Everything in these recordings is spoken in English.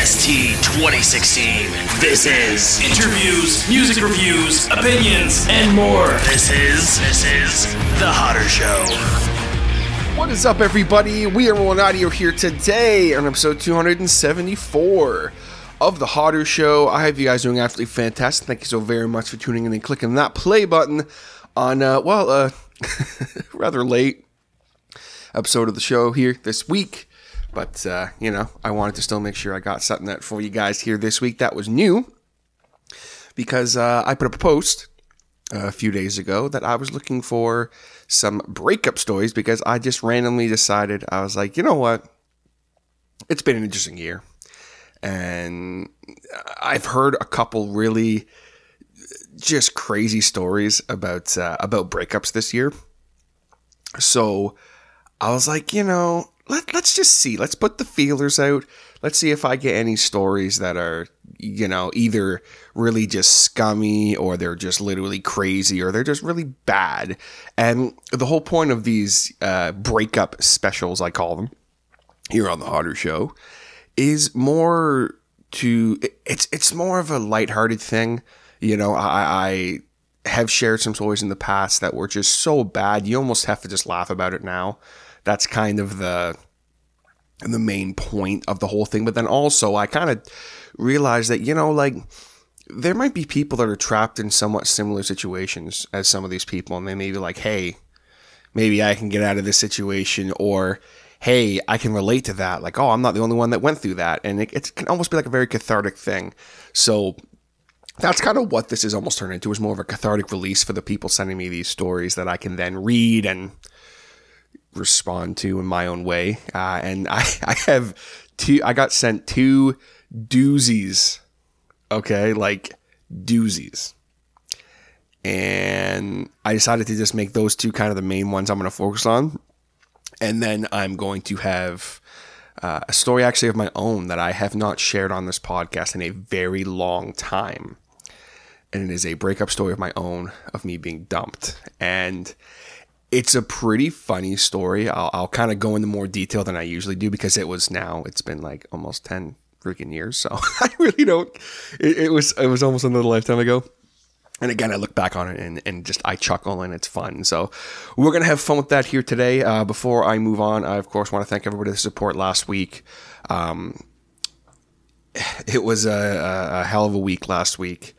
2016. This is interviews, music reviews, opinions, and more. This is The Hotter Show. What is up, everybody? We are Rolling Audio here today on episode 274 of The Hotter Show. I hope you guys are doing absolutely fantastic. Thank you so very much for tuning in and clicking that play button on, rather late episode of the show here this week. But, I wanted to still make sure I got something out for you guys here this week that was new. Because I put up a post a few days ago that I was looking for some breakup stories because I just randomly decided, I was like, you know what? It's been an interesting year. And I've heard a couple really just crazy stories about breakups this year. So I was like, let's just see. Let's put the feelers out. Let's see if I get any stories that are, either really just scummy or they're just literally crazy or they're just really bad. And the whole point of these breakup specials, I call them, here on The Hotter Show, is more to, it's more of a lighthearted thing. I have shared some stories in the past that were just so bad, you almost have to just laugh about it now. That's kind of the main point of the whole thing. But then also I kind of realized that, there might be people that are trapped in somewhat similar situations as some of these people. And they may be like, hey, maybe I can get out of this situation, or, hey, I can relate to that. Like, oh, I'm not the only one that went through that. And it can almost be like a very cathartic thing. So that's kind of what this is almost turned into, is more of a cathartic release for the people sending me these stories that I can then read and respond to in my own way. And I got sent two doozies. Okay, like doozies. And I decided to just make those two kind of the main ones I'm going to focus on. And then I'm going to have a story actually of my own that I have not shared on this podcast in a very long time. And it is a breakup story of my own, of me being dumped. And it's a pretty funny story. I'll kind of go into more detail than I usually do because it's been like almost 10 freaking years. So I really don't, it was almost another lifetime ago. And again, I look back on it and just, I chuckle and it's fun. So we're going to have fun with that here today. Before I move on, I of course want to thank everybody for the support last week. It was a hell of a week last week.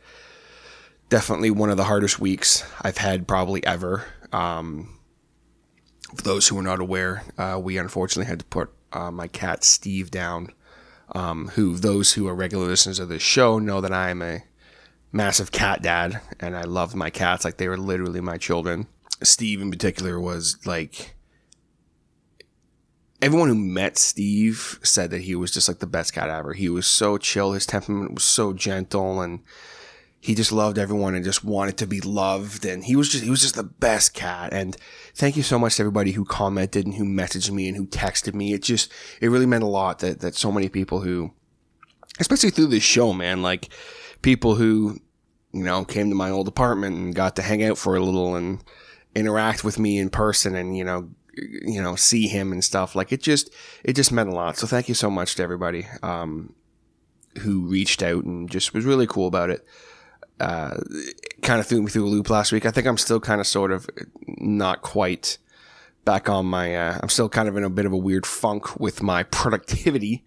Definitely one of the hardest weeks I've had probably ever. For those who are not aware, we unfortunately had to put my cat Steve down, those who are regular listeners of this show know that I am a massive cat dad, and I love my cats like they were literally my children. Steve in particular was like, everyone who met Steve said that he was just like the best cat ever. He was so chill, his temperament was so gentle, and he just loved everyone and just wanted to be loved. And he was just the best cat. And thank you so much to everybody who commented and who messaged me and who texted me. It really meant a lot that so many people who, especially through this show, man, like people who, came to my old apartment and got to hang out for a little and interact with me in person and, see him and stuff. Like it just meant a lot. So thank you so much to everybody, who reached out and just was really cool about it. Kind of threw me through a loop last week. I think I'm still kind of sort of not quite back on my, I'm still kind of in a bit of a weird funk with my productivity,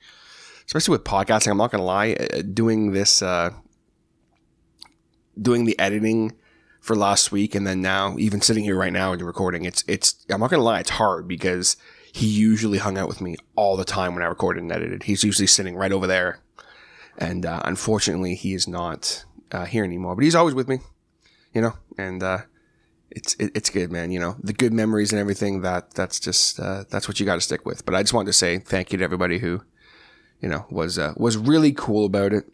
especially with podcasting. I'm not going to lie, doing this, doing the editing for last week. And then now even sitting here right now and recording, I'm not going to lie, it's hard because he usually hung out with me all the time when I recorded and edited. He's usually sitting right over there. And, unfortunately he is not here anymore, but he's always with me, and it's good, man. The good memories and everything that's just that's what you got to stick with. But I just wanted to say thank you to everybody who was really cool about it,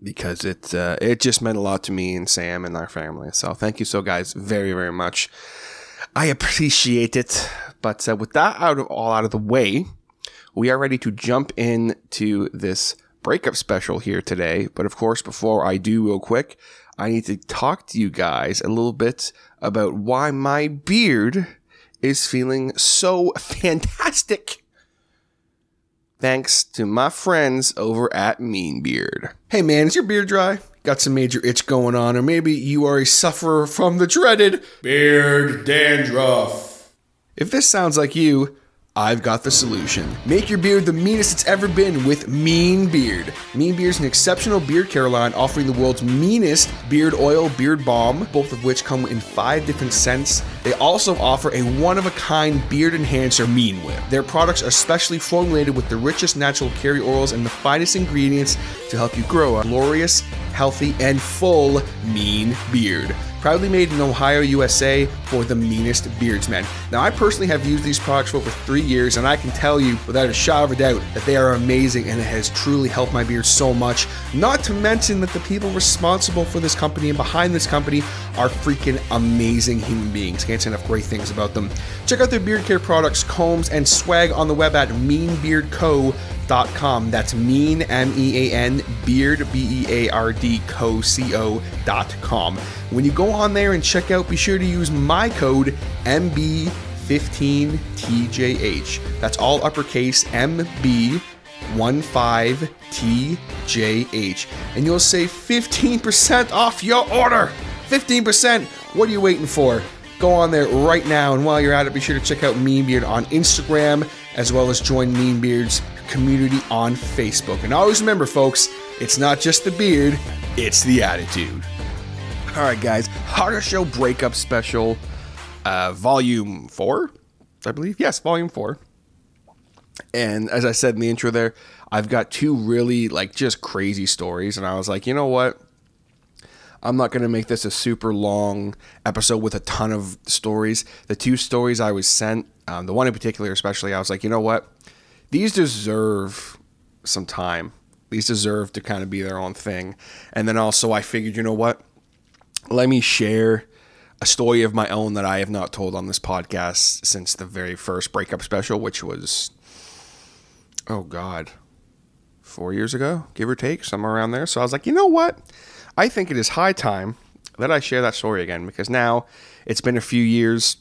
because it just meant a lot to me and Sam and our family. So thank you so guys very, very much. I appreciate it. But with that all out of the way, we are ready to jump into this breakup special here today. But of course, before I do, real quick, I need to talk to you guys a little bit about why my beard is feeling so fantastic thanks to my friends over at Mean Beard. Hey man, is your beard dry? Got some major itch going on, or maybe you are a sufferer from the dreaded beard dandruff. If this sounds like you, I've got the solution. Make your beard the meanest it's ever been with Mean Beard. Mean Beard is an exceptional beard care line offering the world's meanest beard oil, beard balm, both of which come in 5 different scents. They also offer a one-of-a-kind beard enhancer, Mean Whip. Their products are specially formulated with the richest natural carry oils and the finest ingredients to help you grow a glorious, healthy, and full mean beard. Proudly made in Ohio, USA for the meanest beardsmen. Now, I personally have used these products for over 3 years, and I can tell you without a shadow of a doubt that they are amazing, and it has truly helped my beard so much. Not to mention that the people responsible for this company and behind this company are freaking amazing human beings. Can't say enough great things about them. Check out their beard care products, combs, and swag on the web at meanbeardco.com. That's mean, M-E-A-N, beard, B-E-A-R-D, co.com. When you go on there and check out, be sure to use my code MB15TJH. That's all uppercase MB15TJH. And you'll save 15% off your order. 15%. What are you waiting for? Go on there right now, and while you're at it, be sure to check out Mean Beard on Instagram, as well as join Mean Beard's community on Facebook. And always remember, folks, it's not just the beard, it's the attitude. All right, guys, Harder Show Breakup Special, Volume 4, I believe. Yes, Volume 4. And as I said in the intro there, I've got 2 really, just crazy stories, and I was like, you know what? I'm not going to make this a super long episode with a ton of stories. The 2 stories I was sent, the one in particular especially, I was like, you know what? These deserve some time. These deserve to kind of be their own thing. And then also I figured, you know what? Let me share a story of my own that I have not told on this podcast since the very first Breakup Special, which was, 4 years ago, give or take, somewhere around there. So I was like, you know what? I think it is high time that I share that story again, because now it's been a few years.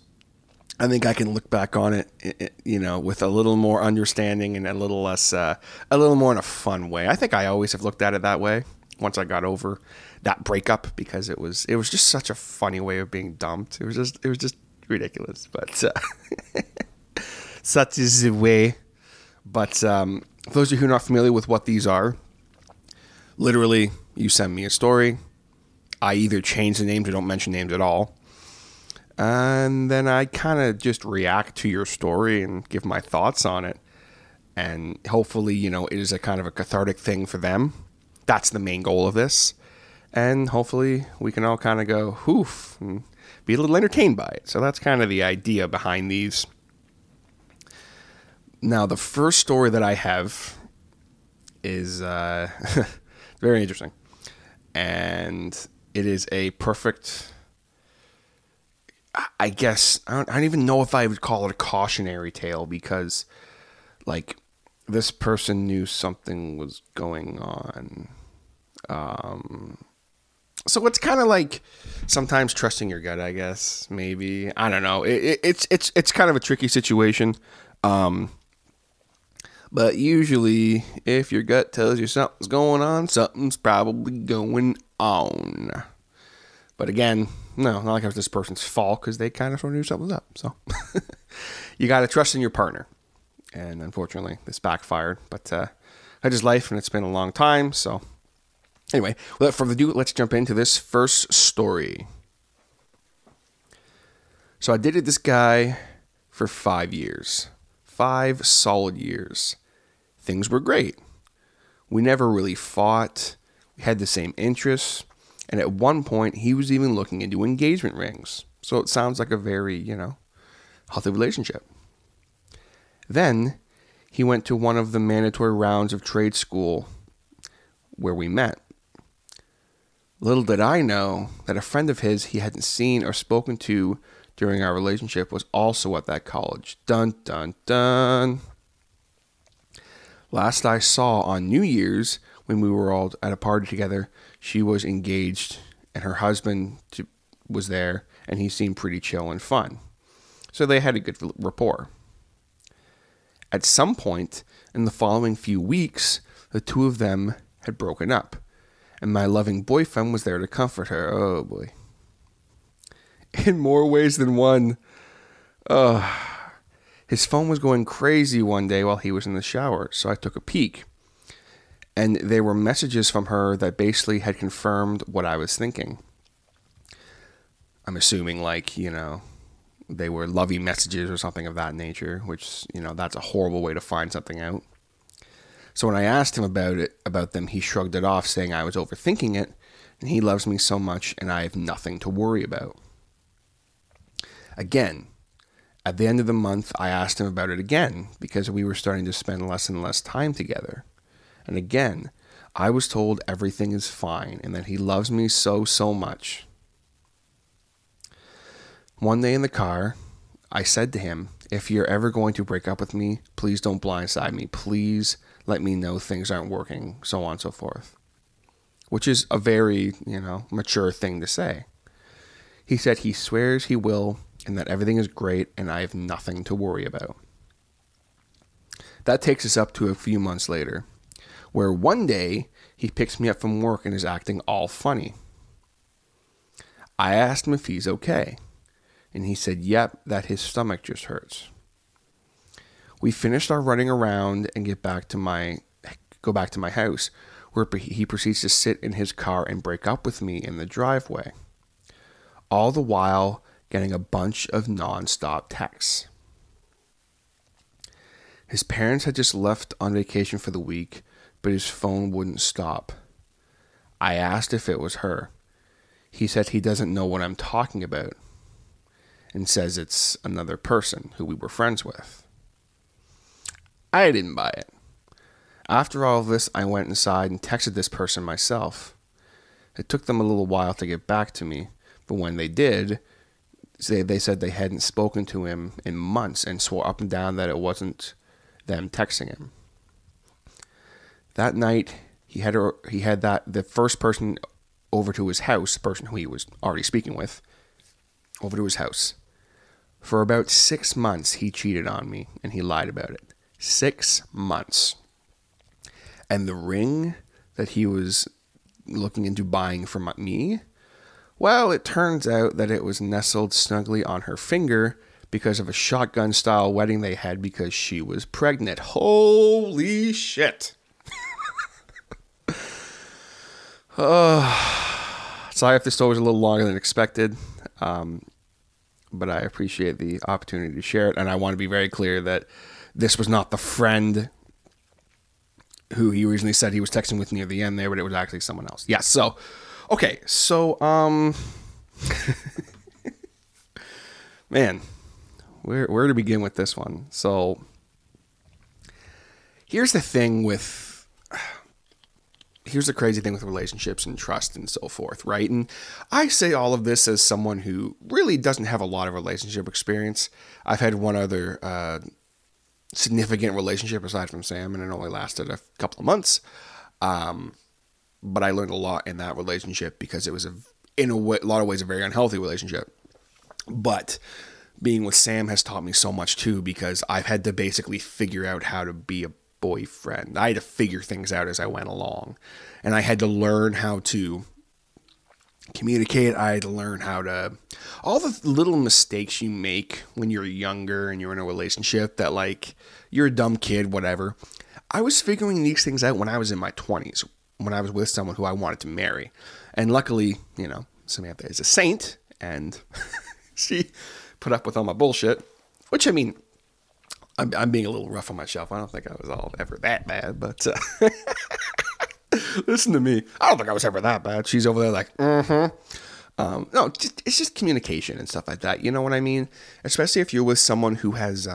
I think I can look back on it, with a little more understanding and a little less, a little more in a fun way. I think I always have looked at it that way once I got over that breakup, because it was just such a funny way of being dumped. It was just ridiculous, but such is the way. But for those of you who are not familiar with what these are, literally, you send me a story. I either change the names or don't mention names at all. And then I kind of just react to your story and give my thoughts on it. And hopefully, it is a kind of a cathartic thing for them. That's the main goal of this. And hopefully we can all kind of go, hoof, and be a little entertained by it. So that's kind of the idea behind these. Now, the first story that I have is very interesting. And it is a perfect, I guess, I don't even know if I would call it a cautionary tale, because, this person knew something was going on. So it's kind of like sometimes trusting your gut, I guess, maybe. I don't know. It's kind of a tricky situation. But usually, if your gut tells you something's going on, something's probably going on. But again, no, not like it was this person's fault, because they kind of sort of knew something was up. So you got to trust in your partner. And unfortunately, this backfired. But that's just life, and it's been a long time. So anyway, without further ado, let's jump into this first story. So I dated this guy for 5 years. 5 solid years. Things were great. We never really fought. We had the same interests. And at one point, he was even looking into engagement rings. So it sounds like a very, healthy relationship. Then he went to one of the mandatory rounds of trade school where we met. Little did I know that a friend of his he hadn't seen or spoken to during our relationship was also at that college. Dun, dun, dun. Last I saw on New Year's, when we were all at a party together, she was engaged and her husband was there, and he seemed pretty chill and fun. So they had a good rapport. At some point, In the following few weeks, the two of them had broken up, and my loving boyfriend was there to comfort her. Oh boy. In more ways than one. His phone was going crazy one day while he was in the shower, so I took a peek. And there were messages from her that basically had confirmed what I was thinking. I'm assuming, like, you know, they were lovey messages or something of that nature, which, you know, that's a horrible way to find something out. So when I asked him about them, he shrugged it off, saying I was overthinking it, and he loves me so much, and I have nothing to worry about. Again, at the end of the month, I asked him about it again, because we were starting to spend less and less time together. And again, I was told everything is fine and that he loves me so, so much. One day in the car, I said to him, if you're ever going to break up with me, please don't blindside me. Please let me know things aren't working, so on and so forth. Which is a very, you know, mature thing to say. He said he swears he will and that everything is great and I have nothing to worry about. That takes us up to a few months later, where one day he picks me up from work and is acting all funny. I asked him if he's okay, and he said, yep, that his stomach just hurts. We finished our running around and go back to my house, where he proceeds to sit in his car and break up with me in the driveway. All the while getting a bunch of non-stop texts. His parents had just left on vacation for the week, but his phone wouldn't stop. I asked if it was her. He said he doesn't know what I'm talking about and says it's another person who we were friends with. I didn't buy it. After all of this, I went inside and texted this person myself. It took them a little while to get back to me, but when they did, they said they hadn't spoken to him in months and swore up and down that it wasn't them texting him. That night, he had the first person over to his house, the person who he was already speaking with, over to his house. For about 6 months, he cheated on me, and he lied about it. 6 months. And the ring that he was looking into buying from me, well, it turns out that it was nestled snugly on her finger because of a shotgun-style wedding they had because she was pregnant. Holy shit. Sorry if this story was a little longer than expected, but I appreciate the opportunity to share it, and I want to be very clear that this was not the friend who he originally said he was texting with near the end there, but it was actually someone else. Yeah, so, okay, so, man, where to begin with this one? So, here's the crazy thing with relationships and trust and so forth, right? And I say all of this as someone who really doesn't have a lot of relationship experience. I've had one other significant relationship aside from Sam, and it only lasted a couple of months. But I learned a lot in that relationship because it was, in a lot of ways, a very unhealthy relationship. But being with Sam has taught me so much too, because I've had to basically figure out how to be a boyfriend. I had to figure things out as I went along, and I had to learn how to communicate. I had to learn how to, all the little mistakes you make when you're younger and you're in a relationship that, like, you're a dumb kid, whatever. I was figuring these things out when I was in my 20s, when I was with someone who I wanted to marry. And luckily, you know, Samantha is a saint, and she put up with all my bullshit, which, I mean, I'm being a little rough on myself. I don't think I was all ever that bad, but listen to me. I don't think I was ever that bad. She's over there like, no, it's just communication and stuff like that. You know what I mean? Especially if you're with someone who has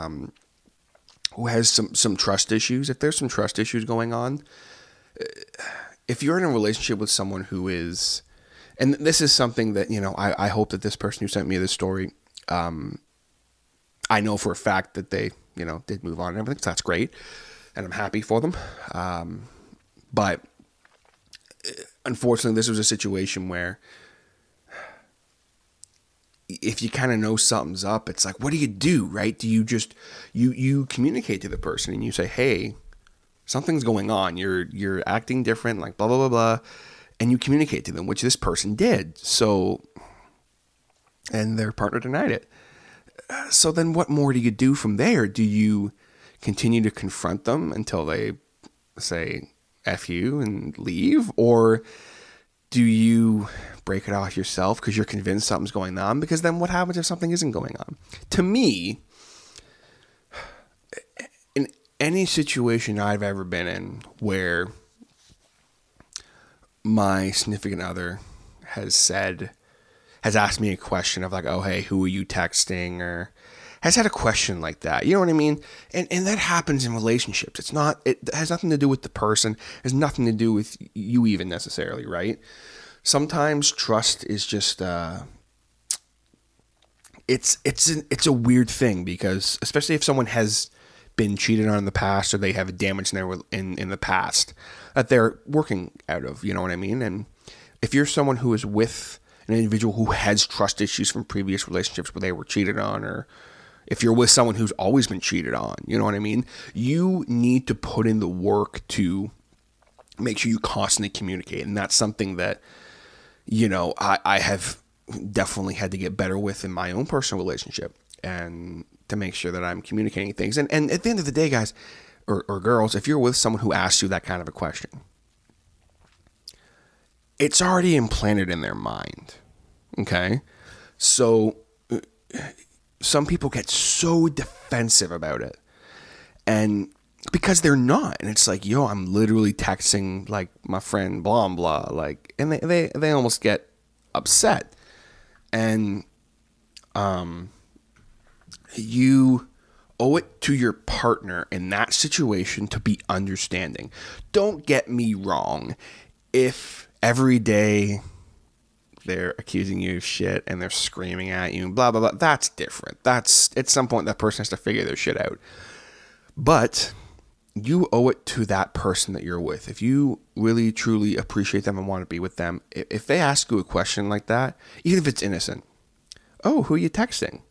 some trust issues. If there's some trust issues going on, if you're in a relationship with someone who is, and this is something that, you know, I hope that this person who sent me this story, I know for a fact that they, you know, did move on and everything, so that's great, and I'm happy for them. But unfortunately, this was a situation where if you kind of know something's up, it's like, what do you do, right? Do you just, you communicate to the person and you say, hey, something's going on. You're acting different, like blah, blah, blah, blah. And you communicate to them, which this person did. So, and their partner denied it. So then what more do you do from there? Do you continue to confront them until they say F you and leave? Or do you break it off yourself because you're convinced something's going on? Because then what happens if something isn't going on? To me, in any situation I've ever been in where my significant other has asked me a question of like, oh, hey, who are you texting? Or has had a question like that. You know what I mean? And that happens in relationships. It has nothing to do with the person. It has nothing to do with you even necessarily, right? Sometimes trust is just, it's a weird thing because especially if someone has been cheated on in the past or they have damage in the past that they're working out of, you know what I mean? And if you're someone who is with an individual who has trust issues from previous relationships where they were cheated on, or if you're with someone who's always been cheated on, you know what I mean? You need to put in the work to make sure you constantly communicate. And that's something that, you know, I have definitely had to get better with in my own personal relationship, and to make sure that I'm communicating things. And at the end of the day, guys or girls, if you're with someone who asks you that kind of a question, it's already implanted in their mind. Okay? So some people get so defensive about it. And because they're not. And it's like, yo, I'm literally texting like my friend blah blah, like, and they almost get upset. And you owe it to your partner in that situation to be understanding. Don't get me wrong. If every day they're accusing you of shit and they're screaming at you and blah, blah, blah, that's different. That's, at some point, that person has to figure their shit out. But you owe it to that person that you're with. If you really, truly appreciate them and want to be with them, if they ask you a question like that, even if it's innocent, oh, who are you texting?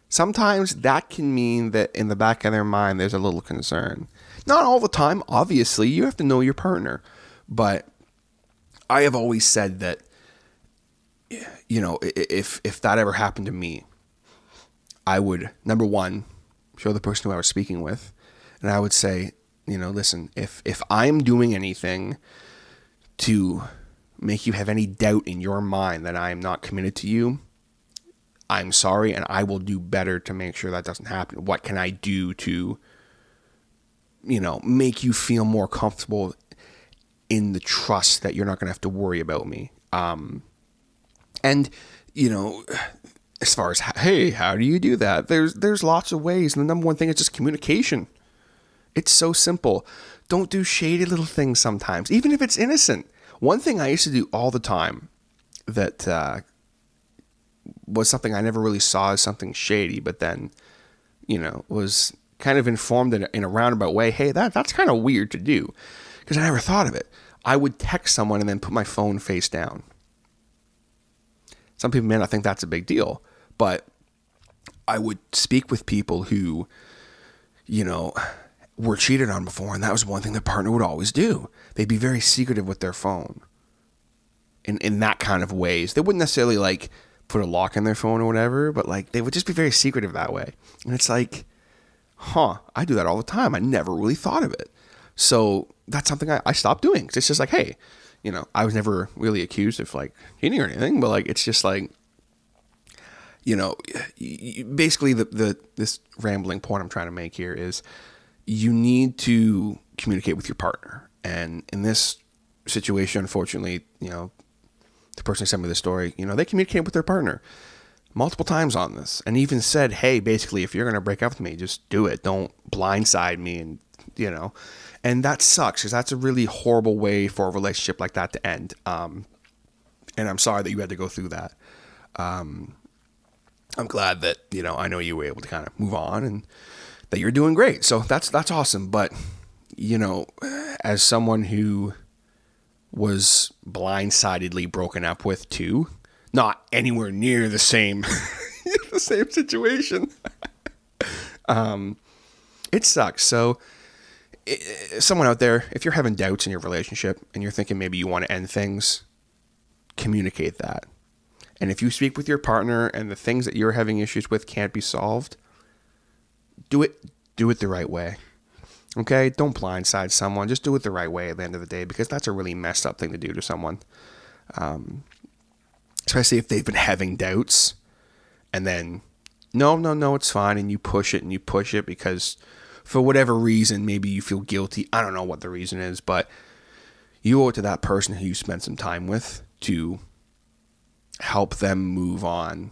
Sometimes that can mean that in the back of their mind, there's a little concern. Not all the time, obviously. You have to know your partner. But I have always said that, you know, if that ever happened to me, I would, number one, show the person who I was speaking with. And I would say, you know, listen, if I'm doing anything to make you have any doubt in your mind that I am not committed to you, I'm sorry, and I will do better to make sure that doesn't happen. What can I do to, you know, make you feel more comfortable in the trust that you're not going to have to worry about me? And, you know, as far as, hey, how do you do that? There's lots of ways. And the number one thing is just communication. It's so simple. Don't do shady little things sometimes, even if it's innocent. One thing I used to do all the time that was something I never really saw as something shady, but then, you know, was kind of informed in a roundabout way, hey, that's kind of weird to do, because I never thought of it. I would text someone and then put my phone face down. Some people may not think that's a big deal, but I would speak with people who, you know, were cheated on before, and that was one thing their partner would always do. They'd be very secretive with their phone in that kind of ways. They wouldn't necessarily like put a lock in their phone or whatever, but like they would just be very secretive that way. And it's like, I do that all the time. I never really thought of it. So that's something I stopped doing. It's just like, hey, you know, I was never really accused of like cheating or anything, but like, it's just like, you know, basically this rambling point I'm trying to make here is you need to communicate with your partner. And in this situation, unfortunately, you know, the person who sent me the story, you know, they communicated with their partner multiple times on this and even said, hey, basically, if you're going to break up with me, just do it. Don't blindside me. And, you know, and that sucks because that's a really horrible way for a relationship like that to end. And I'm sorry that you had to go through that. I'm glad that, you know, I know you were able to kind of move on and that you're doing great. So that's awesome. But, you know, as someone who was blindsidedly broken up with too, not anywhere near the same the same situation. It sucks. So someone out there, if you're having doubts in your relationship and you're thinking maybe you want to end things, communicate that. And if you speak with your partner and the things that you're having issues with can't be solved, do it the right way. Okay? Don't blindside someone. Just do it the right way at the end of the day, because that's a really messed up thing to do to someone. Especially if they've been having doubts and then, no, it's fine. And you push it because for whatever reason, maybe you feel guilty. I don't know what the reason is, but you owe it to that person who you spent some time with to help them move on.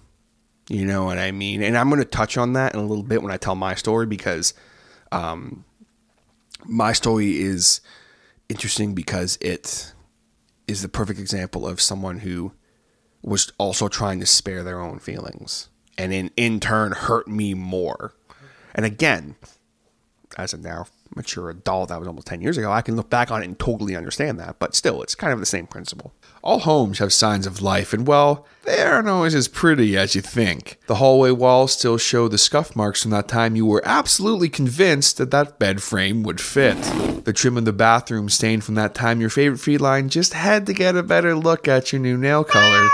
You know what I mean? And I'm going to touch on that in a little bit when I tell my story, because my story is interesting because it is the perfect example of someone who was also trying to spare their own feelings and in turn hurt me more. And again, as a now mature adult, that was almost 10 years ago, I can look back on it and totally understand that. But still, it's kind of the same principle. All homes have signs of life, and well, they aren't always as pretty as you think. The hallway walls still show the scuff marks from that time you were absolutely convinced that bed frame would fit. The trim in the bathroom stained from that time your favorite feline just had to get a better look at your new nail color.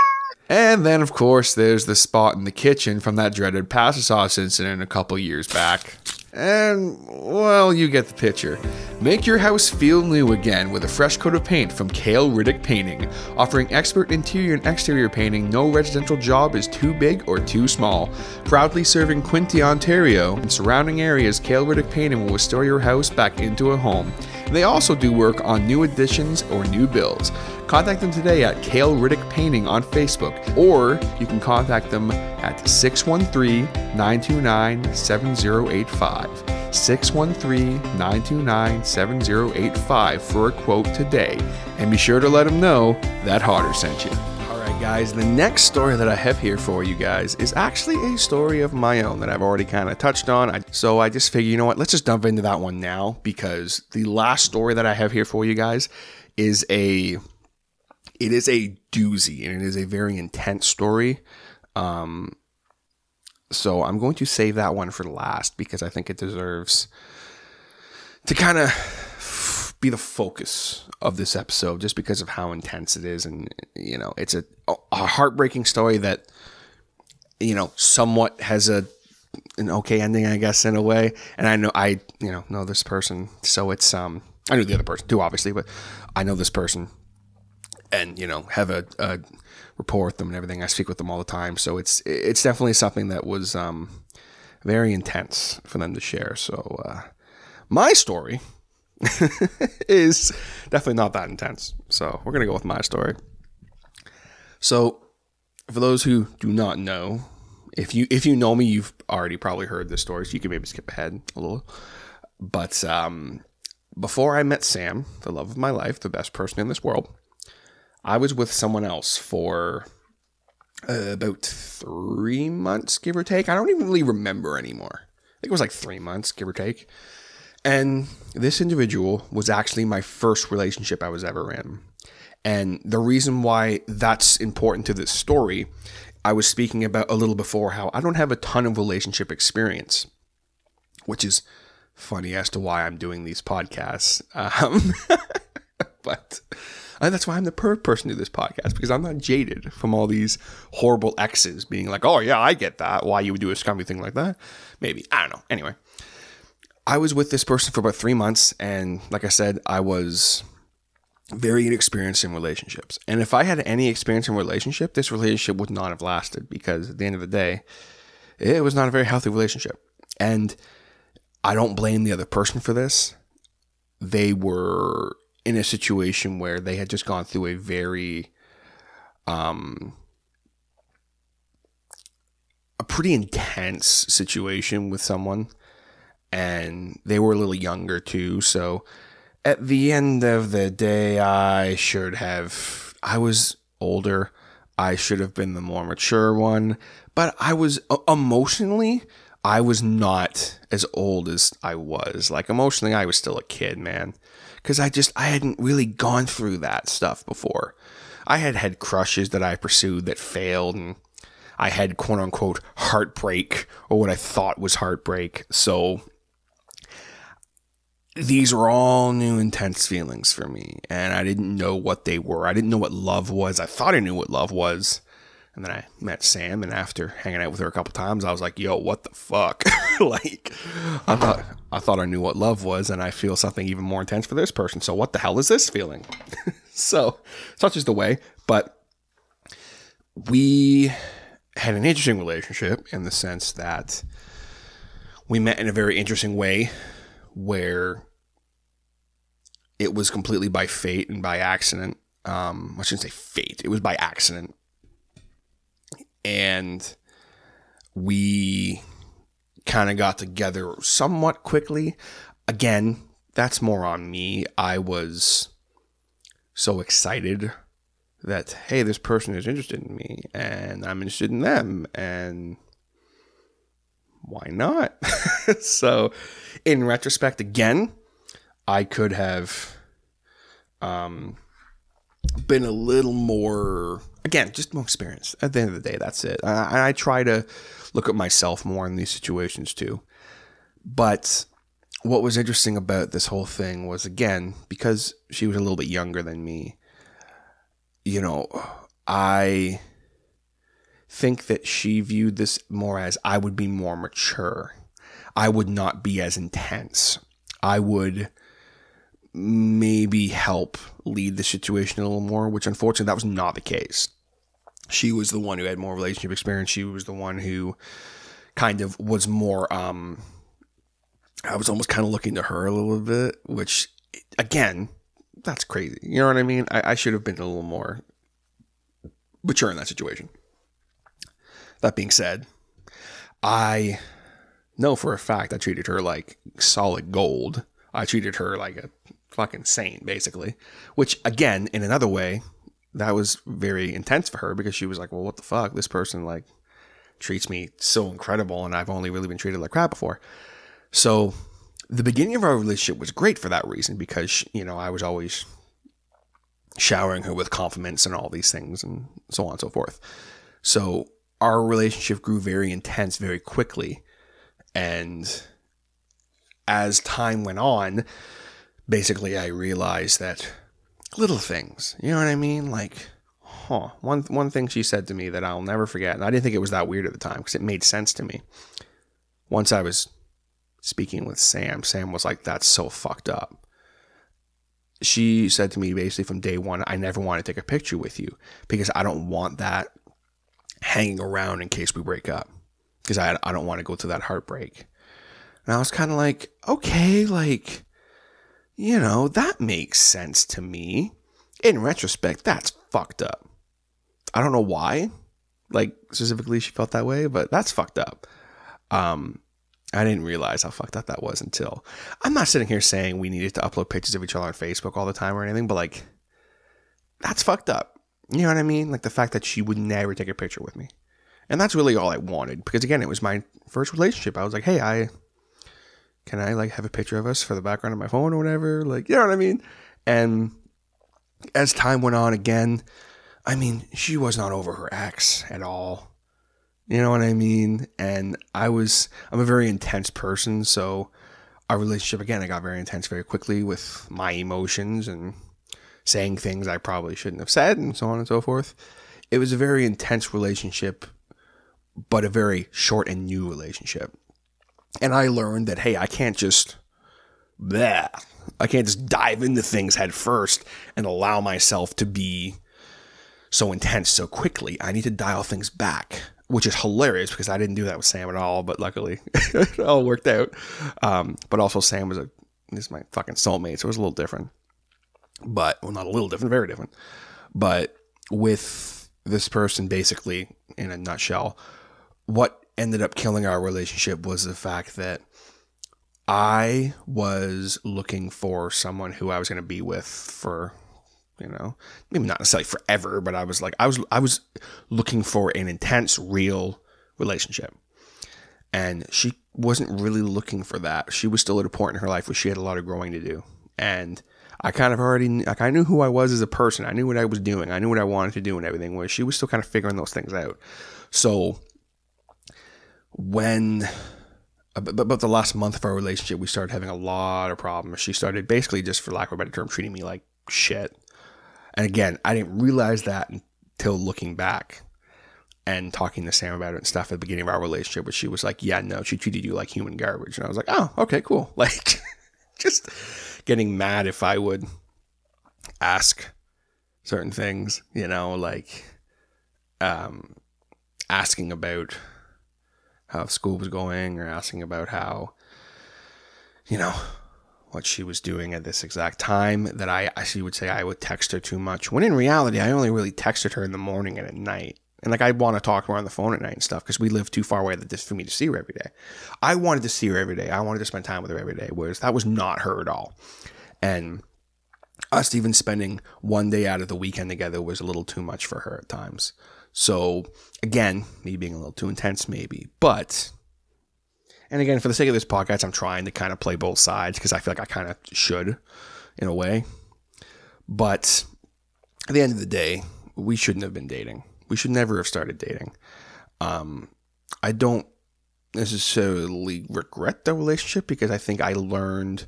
And then, of course, there's the spot in the kitchen from that dreaded pasta sauce incident a couple years back. And, well, you get the picture. Make your house feel new again with a fresh coat of paint from Kale Riddick Painting. Offering expert interior and exterior painting, no residential job is too big or too small. Proudly serving Quinte, Ontario, and surrounding areas, Kale Riddick Painting will restore your house back into a home. They also do work on new additions or new builds. Contact them today at Kale Riddick Painting on Facebook, or you can contact them at 613-929-7085. 613-929-7085 for a quote today. And be sure to let them know that Hodder sent you. Alright guys, the next story that I have here for you guys is actually a story of my own that I've already kind of touched on. So I just figured, you know what, let's just jump into that one now, because the last story that I have here for you guys is a doozy, and it is a very intense story. So I'm going to save that one for last, because I think it deserves to kind of be the focus of this episode, just because of how intense it is. And, you know, it's a heartbreaking story that, you know, somewhat has an okay ending, I guess, in a way. And I know this person. So it's, I knew the other person too, obviously, but I know this person. And, you know, have a rapport with them and everything. I speak with them all the time. So it's definitely something that was very intense for them to share. So my story is definitely not that intense. So we're going to go with my story. So for those who do not know, if you know me, you've already probably heard this story. So you can maybe skip ahead a little. But before I met Sam, the love of my life, the best person in this world, I was with someone else for about 3 months, give or take. I don't even really remember anymore. I think it was like 3 months, give or take. And this individual was actually my first relationship I was ever in. And the reason why that's important to this story, I was speaking about a little before how I don't have a ton of relationship experience, which is funny as to why I'm doing these podcasts. But that's why I'm the perfect person to do this podcast, because I'm not jaded from all these horrible exes being like, oh yeah, I get that. Why you would do a scummy thing like that? Maybe. I don't know. Anyway, I was with this person for about 3 months. And like I said, I was very inexperienced in relationships. And if I had any experience in relationship, this relationship would not have lasted, because at the end of the day, it was not a very healthy relationship. And I don't blame the other person for this. They were in a situation where they had just gone through a very, a pretty intense situation with someone, and they were a little younger too. So at the end of the day, I was older. I should have been the more mature one, but I was emotionally, I was not as old as I was. Like emotionally, I was still a kid, man. Because I hadn't really gone through that stuff before. I had had crushes that I pursued that failed, and I had quote unquote heartbreak, or what I thought was heartbreak. So these were all new intense feelings for me, and I didn't know what they were. I didn't know what love was. I thought I knew what love was. And then I met Sam, and after hanging out with her a couple times, I was like, yo, what the fuck? Like, I thought I knew what love was, and I feel something even more intense for this person. So what the hell is this feeling? So such is the way. But we had an interesting relationship in the sense that we met in a very interesting way where it was completely by fate and by accident. I shouldn't say fate. It was by accident. And we kind of got together somewhat quickly. Again, that's more on me. I was so excited that, hey, this person is interested in me and I'm interested in them, and why not? So in retrospect, again, I could have been a little more, again, just more experienced. At the end of the day, that's it. I try to look at myself more in these situations too. But what was interesting about this whole thing was, again, because she was a little bit younger than me, you know, I think that she viewed this more as I would be more mature. I would not be as intense. I would maybe help lead the situation a little more, which unfortunately that was not the case. She was the one who had more relationship experience. She was the one who kind of was more, I was almost kind of looking to her a little bit, which, again, that's crazy. You know what I mean? I should have been a little more mature in that situation. That being said, I know for a fact I treated her like solid gold. I treated her like a fucking saint, basically. Which, again, in another way, that was very intense for her, because she was like, well, what the fuck? This person, like, treats me so incredible, and I've only really been treated like crap before. So the beginning of our relationship was great for that reason, because, you know, I was always showering her with compliments and all these things and so on and so forth. So our relationship grew very intense very quickly. And as time went on, basically I realized that little things, you know what I mean? Like, one thing she said to me that I'll never forget, and I didn't think it was that weird at the time because it made sense to me. Once I was speaking with Sam was like, that's so fucked up. She said to me basically from day one, I never want to take a picture with you because I don't want that hanging around in case we break up, because I don't want to go through that heartbreak. And I was kind of like, okay, like, you know, that makes sense to me. In retrospect, that's fucked up. I don't know why, like, specifically she felt that way, but that's fucked up. I didn't realize how fucked up that was until, I'm not sitting here saying we needed to upload pictures of each other on Facebook all the time or anything, but, like, that's fucked up. You know what I mean? Like, the fact that she would never take a picture with me. And that's really all I wanted, because, again, it was my first relationship. I was like, hey, can I, like, have a picture of us for the background of my phone or whatever? Like, you know what I mean? And as time went on, again, I mean, she was not over her ex at all. You know what I mean? And I'm a very intense person, so our relationship, again, I got very intense very quickly with my emotions and saying things I probably shouldn't have said and so on and so forth. It was a very intense relationship, but a very short and new relationship. And I learned that, hey, I can't just dive into things head first and allow myself to be so intense so quickly. I need to dial things back, which is hilarious because I didn't do that with Sam at all, but luckily it all worked out. But also Sam is my fucking soulmate, so it was a little different. But, well, not a little different, very different. But with this person, basically, in a nutshell, what ended up killing our relationship was the fact that I was looking for someone who I was going to be with for, you know, maybe not necessarily forever, but I was looking for an intense, real relationship. And she wasn't really looking for that. She was still at a point in her life where she had a lot of growing to do. And I kind of already, like, I knew who I was as a person. I knew what I was doing. I knew what I wanted to do and everything, where she was still kind of figuring those things out. So when about the last month of our relationship, we started having a lot of problems. She started basically, just for lack of a better term, treating me like shit. And again, I didn't realize that until looking back and talking to Sam about it and stuff at the beginning of our relationship, where she was like, yeah, no, she treated you like human garbage. And I was like, oh, okay, cool. Like, just getting mad if I would ask certain things, you know, like asking about how school was going, or asking about how, you know, what she was doing at this exact time, that she would say I would text her too much, when in reality, I only really texted her in the morning and at night. And like, I'd want to talk to her on the phone at night and stuff, because we live too far away for me to see her every day. I wanted to see her every day. I wanted to spend time with her every day, whereas that was not her at all. And us even spending one day out of the weekend together was a little too much for her at times. So again, me being a little too intense maybe, but, and again, for the sake of this podcast, I'm trying to kind of play both sides, because I feel like I kind of should in a way. But at the end of the day, we shouldn't have been dating. We should never have started dating. I don't necessarily regret the relationship, because I think I learned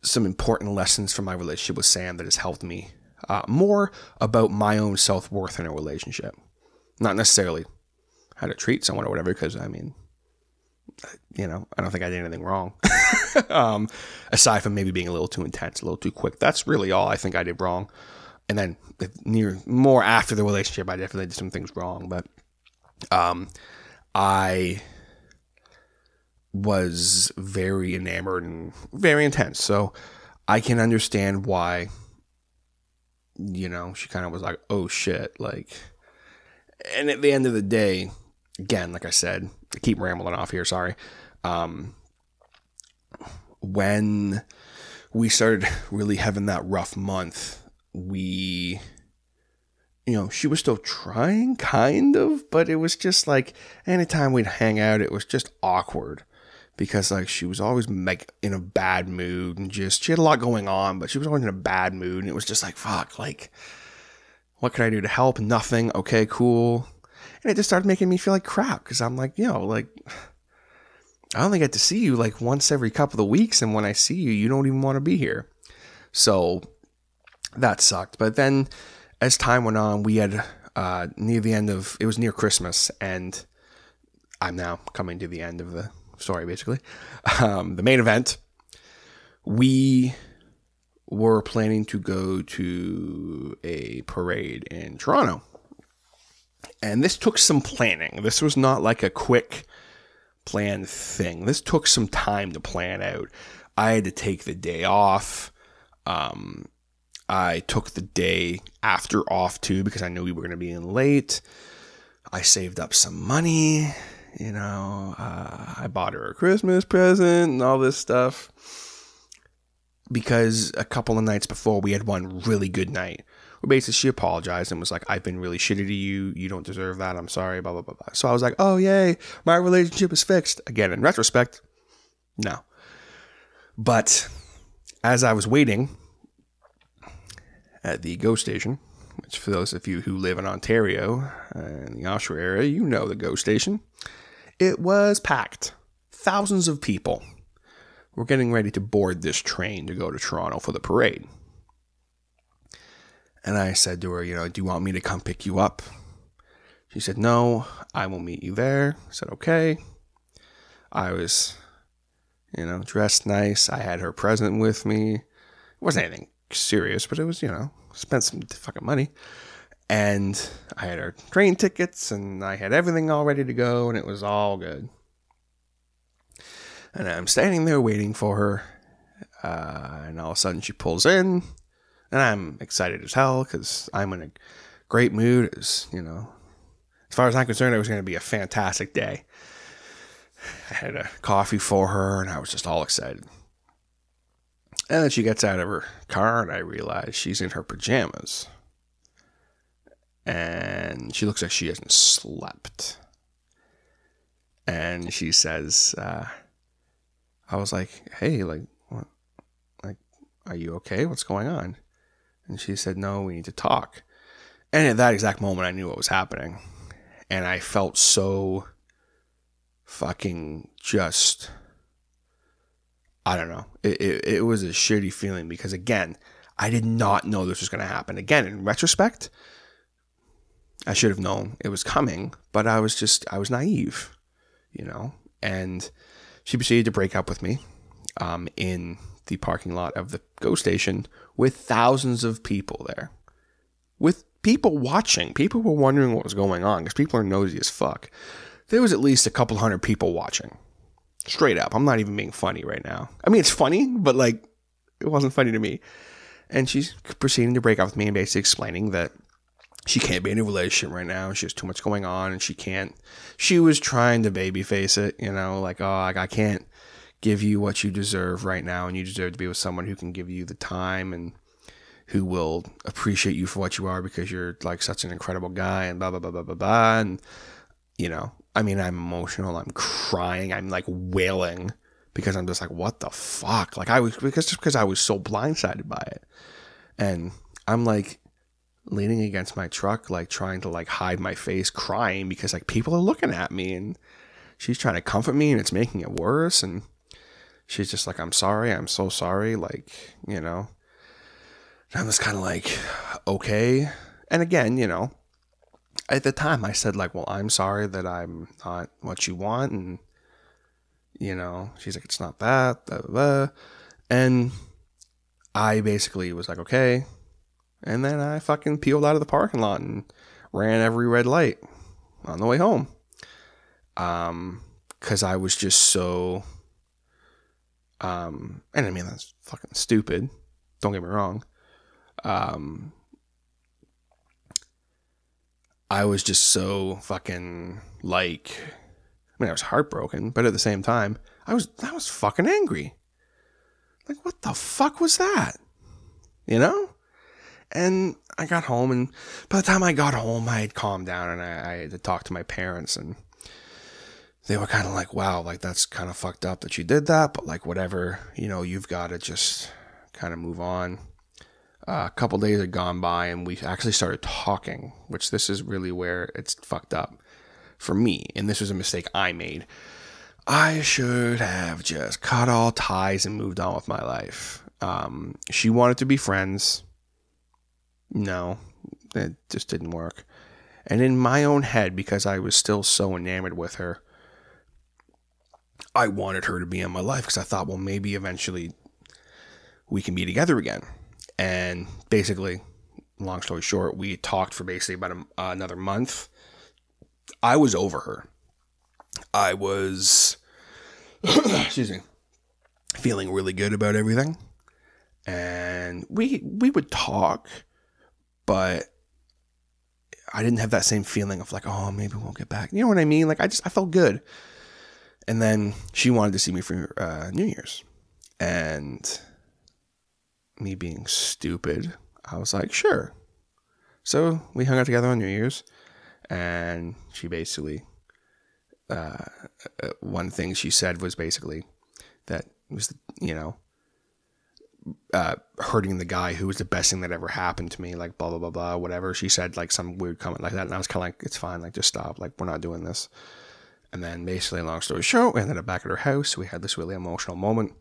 some important lessons from my relationship with Sam that has helped me more about my own self-worth in a relationship. Not necessarily how to treat someone or whatever, because, I mean, you know, I don't think I did anything wrong. Aside from maybe being a little too intense, a little too quick. That's really all I think I did wrong. And then more after the relationship, I definitely did some things wrong. But I was very enamored and very intense. So I can understand why, you know, she kind of was like, oh shit. Like, and at the end of the day, again, like I said, I keep rambling off here, sorry. When we started really having that rough month, you know, she was still trying, kind of, but it was just like, anytime we'd hang out, it was just awkward, because like, she was always like in a bad mood, and just, she had a lot going on, but she was always in a bad mood, and it was just like, fuck, like, what could I do to help? Nothing. Okay, cool. And it just started making me feel like crap, because I'm like, you know, like, I only get to see you like once every couple of weeks, and when I see you, you don't even want to be here. So that sucked. But then as time went on, we had near the end of, it was near Christmas, and I'm now coming to the end of the story, basically. The main event, we were planning to go to a parade in Toronto. And this took some planning. This was not like a quick planned thing. This took some time to plan out. I had to take the day off. I took the day after off too, because I knew we were going to be in late. I saved up some money, you know, I bought her a Christmas present and all this stuff, because a couple of nights before we had one really good night where basically she apologized and was like, I've been really shitty to you. You don't deserve that. I'm sorry, blah, blah, blah, blah. So I was like, oh, yay, my relationship is fixed. Again, in retrospect, no. But as I was waiting at the GO station, which for those of you who live in Ontario, in the Oshawa area, you know the GO station, it was packed. Thousands of people were getting ready to board this train to go to Toronto for the parade. And I said to her, you know, do you want me to come pick you up? She said, no, I will meet you there. I said, okay. I was, you know, dressed nice. I had her present with me. It wasn't anything serious, but it was, you know, spent some fucking money. And I had her train tickets, and I had everything all ready to go, and it was all good. And I'm standing there waiting for her, and all of a sudden she pulls in, and I'm excited as hell, because I'm in a great mood. As, you know, as far as I'm concerned, it was going to be a fantastic day. I had a coffee for her, and I was just all excited. And then she gets out of her car, and I realize she's in her pajamas. And she looks like she hasn't slept. And she says, I was like, hey, like, what? Like, are you okay? What's going on? And she said, no, we need to talk. And at that exact moment, I knew what was happening. And I felt so fucking just, I don't know. It was a shitty feeling because, again, I did not know this was going to happen. Again, in retrospect, I should have known it was coming, but I was naive, you know? And she proceeded to break up with me in the parking lot of the GO station with thousands of people there. With people watching. People were wondering what was going on because people are nosy as fuck. There was at least a couple hundred people watching. Straight up. I'm not even being funny right now. I mean, it's funny, but like, it wasn't funny to me. And she's proceeding to break up with me and basically explaining that she can't be in a relationship right now. She has too much going on and she was trying to babyface it, you know, like, oh, I can't give you what you deserve right now. And you deserve to be with someone who can give you the time and who will appreciate you for what you are because you're like such an incredible guy and blah, blah, blah, blah, blah, blah. And, you know, I mean, I'm emotional. I'm crying. I'm like wailing because I'm just like, what the fuck? Like because I was so blindsided by it. And I'm like leaning against my truck, like trying to like hide my face, crying because like people are looking at me and she's trying to comfort me and it's making it worse. And she's just like, I'm sorry. I'm so sorry. Like, you know, and I'm just kind of like, okay. And again, you know, at the time I said like, well, I'm sorry that I'm not what you want. And, you know, she's like, it's not that, blah, blah, blah. And I basically was like, okay. And then I fucking peeled out of the parking lot and ran every red light on the way home. 'Cause I was just so, and I mean, that's fucking stupid. Don't get me wrong. I was just so fucking like, I mean, I was heartbroken, but at the same time, I was fucking angry. Like, what the fuck was that? You know? And I got home, and by the time I got home, I had calmed down, and I had to talk to my parents, and they were kind of like, wow, like, that's kind of fucked up that you did that, but like, whatever, you know, you've got to just kind of move on. A couple days had gone by, and we actually started talking, which this is really where it's fucked up for me, and this was a mistake I made. I should have just cut all ties and moved on with my life. She wanted to be friends. No, it just didn't work. And in my own head, because I was still so enamored with her, I wanted her to be in my life because I thought, well, maybe eventually we can be together again. And basically, long story short, we talked for basically about another month. I was over her. I was, excuse me, feeling really good about everything. And we would talk, but I didn't have that same feeling of like, oh, maybe we'll get back. You know what I mean? Like, I felt good. And then she wanted to see me for New Year's. And me being stupid, I was like, sure. So we hung out together on New Year's. And she basically, one thing she said was basically that it was, you know, hurting the guy who was the best thing that ever happened to me, like blah, blah, blah, blah, whatever. She said like some weird comment like that. And I was kind of like, it's fine. Like, just stop. Like, we're not doing this. And then basically, long story short, we ended up back at her house. We had this really emotional moment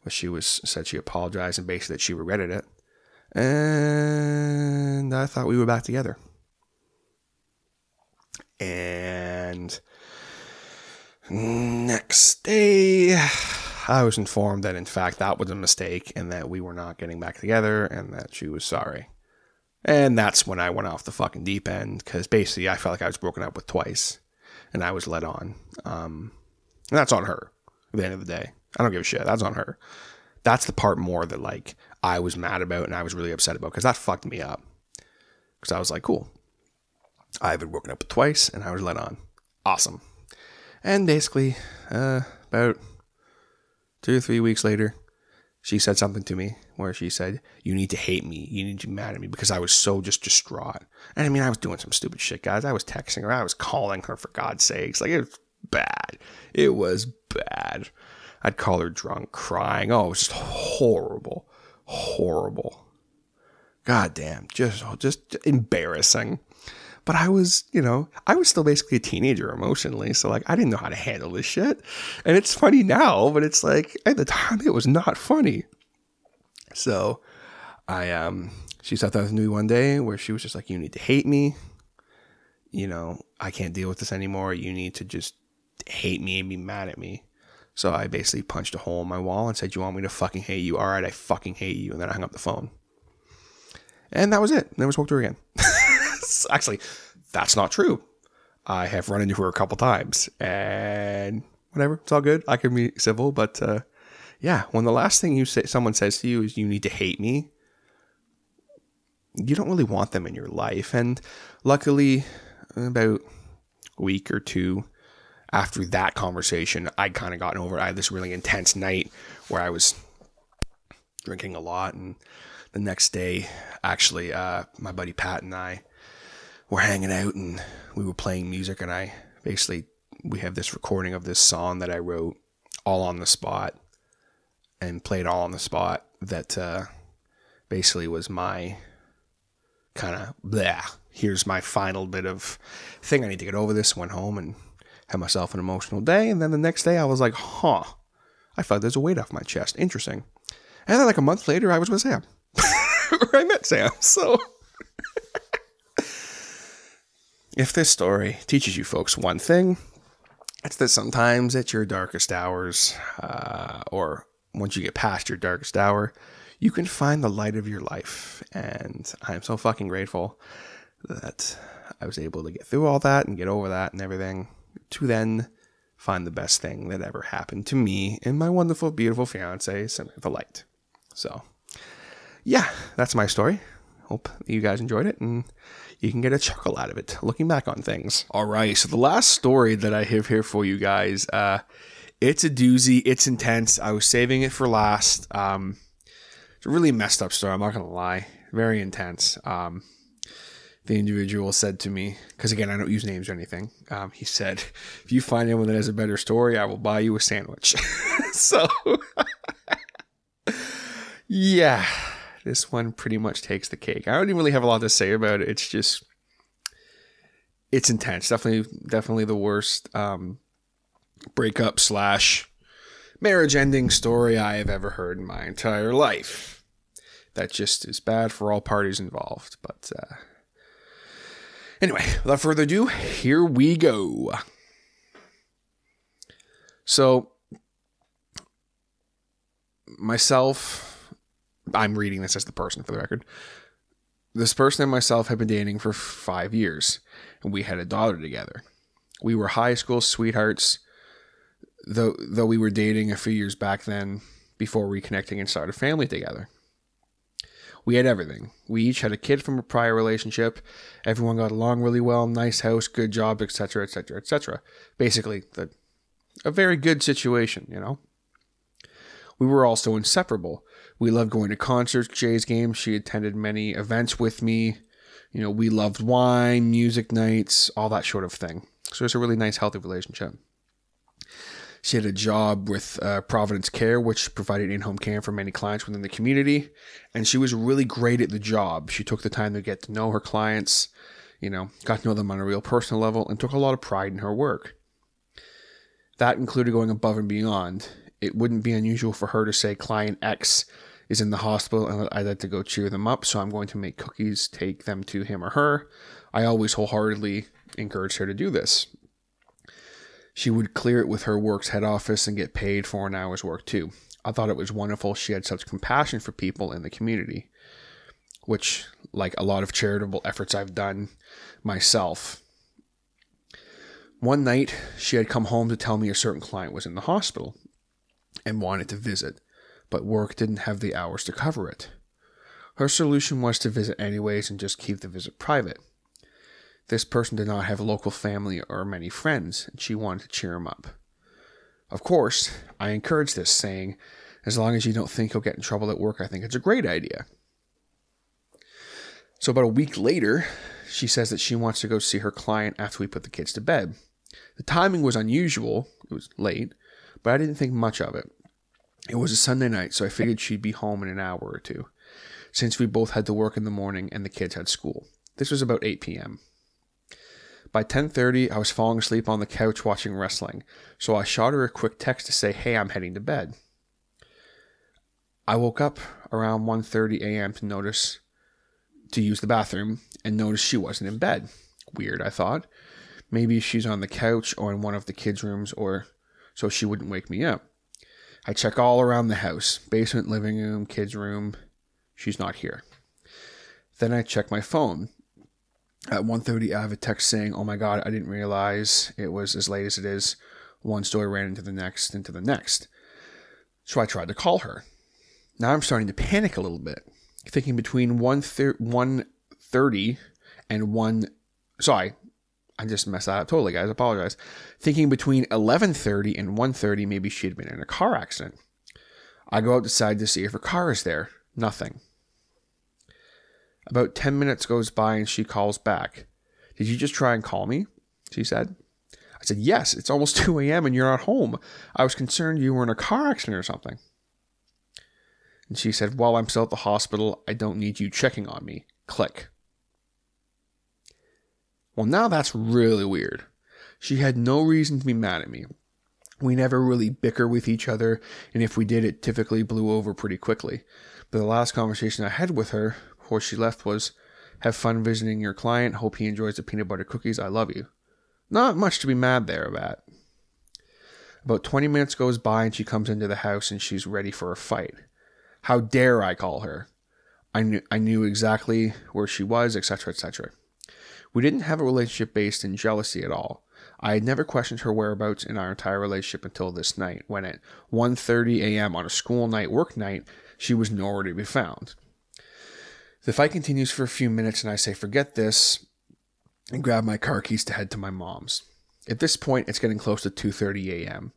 where said she apologized and basically that she regretted it. And I thought we were back together. And next day, I was informed that in fact that was a mistake and that we were not getting back together and that she was sorry. And that's when I went off the fucking deep end because basically I felt like I was broken up with twice and I was led on. And that's on her at the end of the day. I don't give a shit. That's on her. That's the part more that like I was mad about and I was really upset about because that fucked me up. Because I was like, cool. I've been broken up with twice and I was led on. Awesome. And basically, about 2 or 3 weeks later, she said something to me where she said, you need to hate me. You need to be mad at me because I was so just distraught. And I mean, I was doing some stupid shit, guys. I was texting her. I was calling her for God's sakes. Like, it was bad. It was bad. I'd call her drunk, crying. Oh, it was just horrible. Horrible. God damn. Just embarrassing. But I was, I was still basically a teenager emotionally. So like, I didn't know how to handle this shit. And it's funny now, but it's like, at the time, it was not funny. So she sat down with me one day where she was just like, you need to hate me. I can't deal with this anymore. You need to just hate me and be mad at me. So I basically punched a hole in my wall and said, you want me to fucking hate you? All right, I fucking hate you. And then I hung up the phone. And that was it. Never spoke to her again. Actually, that's not true. I have run into her a couple times. And whatever, it's all good. I can be civil. But yeah, when the last thing someone says to you is you need to hate me, you don't really want them in your life. And luckily, about a week or two after that conversation, I'd kind of gotten over it. I had this really intense night where I was drinking a lot. And the next day, actually, my buddy Pat and I were hanging out and we were playing music. And we have this recording of this song that I wrote all on the spot and played all on the spot that basically was my kind of here's my final bit of thing. I need to get over this. Went home and had myself an emotional day. And then the next day I was like, I felt there's a weight off my chest. Interesting. And then like a month later, I was with Sam. I met Sam. So if this story teaches you folks one thing, it's that sometimes at your darkest hours, or once you get past your darkest hour, you can find the light of your life. And I'm so fucking grateful that I was able to get through all that and get over that and everything to then find the best thing that ever happened to me and my wonderful, beautiful fiance, Samantha Light. So yeah, that's my story. Hope you guys enjoyed it and you can get a chuckle out of it looking back on things. All right, so the last story that I have here for you guys, it's a doozy. It's intense. I was saving it for last. It's a really messed up story. I'm not going to lie. Very intense. The individual said to me, because again, I don't use names or anything. He said, if you find anyone that has a better story, I will buy you a sandwich. So, yeah, this one pretty much takes the cake. I don't even really have a lot to say about it. It's just, it's intense. Definitely the worst breakup / marriage ending story I have ever heard in my entire life. That just is bad for all parties involved. But anyway, without further ado, here we go. So, myself, I'm reading this as the person for the record. This person and myself have been dating for 5 years, and we had a daughter together. We were high school sweethearts, though we were dating a few years back then before reconnecting and started a family together. We had everything. We each had a kid from a prior relationship. Everyone got along really well. Nice house, good job, etc., etc., etc. Basically, a very good situation, We were also inseparable. We loved going to concerts, Jay's games. She attended many events with me. We loved wine, music nights, all that sort of thing. So it's a really nice, healthy relationship. She had a job with Providence Care, which provided in-home care for many clients within the community. And she was really great at the job. She took the time to get to know her clients, got to know them on a real personal level, and took a lot of pride in her work. That included going above and beyond. It wouldn't be unusual for her to say, client X is in the hospital and I'd like to go cheer them up, so I'm going to make cookies, take them to him or her. I always wholeheartedly encouraged her to do this. She would clear it with her work's head office and get paid for an hour's work too. I thought it was wonderful she had such compassion for people in the community, which, like a lot of charitable efforts I've done myself. One night, she had come home to tell me a certain client was in the hospital and wanted to visit, but work didn't have the hours to cover it. Her solution was to visit anyways and just keep the visit private. This person did not have local family or many friends, and she wanted to cheer him up. Of course, I encouraged this, saying, as long as you don't think he'll get in trouble at work, I think it's a great idea. So about a week later, she says that she wants to go see her client after we put the kids to bed. The timing was unusual. It was late, but I didn't think much of it. It was a Sunday night, so I figured she'd be home in an hour or two, since we both had to work in the morning and the kids had school. This was about 8 p.m. By 10:30, I was falling asleep on the couch watching wrestling, so I shot her a quick text to say, hey, I'm heading to bed. I woke up around 1:30 a.m. to use the bathroom and noticed she wasn't in bed. Weird, I thought. Maybe she's on the couch or in one of the kids' rooms, or so she wouldn't wake me up. I check all around the house, basement, living room, kids' room. She's not here. Then I check my phone. At 1:30, I have a text saying, oh my God, I didn't realize it was as late as it is. One story ran into the next. So I tried to call her. Now I'm starting to panic a little bit, thinking between 1:30 and 1... Sorry, I just messed that up totally, guys. I apologize. Thinking between 11:30 and 1:30, maybe she had been in a car accident. I go outside to see if her car is there. Nothing. About 10 minutes goes by and she calls back. Did you just try and call me? She said. I said, yes, it's almost 2 a.m. and you're not home. I was concerned you were in a car accident or something. And she said, well, I'm still at the hospital. I don't need you checking on me. Click. Well, now that's really weird. She had no reason to be mad at me. We never really bicker with each other, and if we did, it typically blew over pretty quickly. But the last conversation I had with her before she left was, have fun visiting your client. Hope he enjoys the peanut butter cookies. I love you. Not much to be mad there about. About 20 minutes goes by and she comes into the house and she's ready for a fight. How dare I call her? I knew exactly where she was, etc., etc. We didn't have a relationship based in jealousy at all. I had never questioned her whereabouts in our entire relationship until this night, when at 1:30 a.m. on a school night, work night, she was nowhere to be found. The fight continues for a few minutes and I say, forget this, and grab my car keys to head to my mom's. At this point, it's getting close to 2:30 a.m.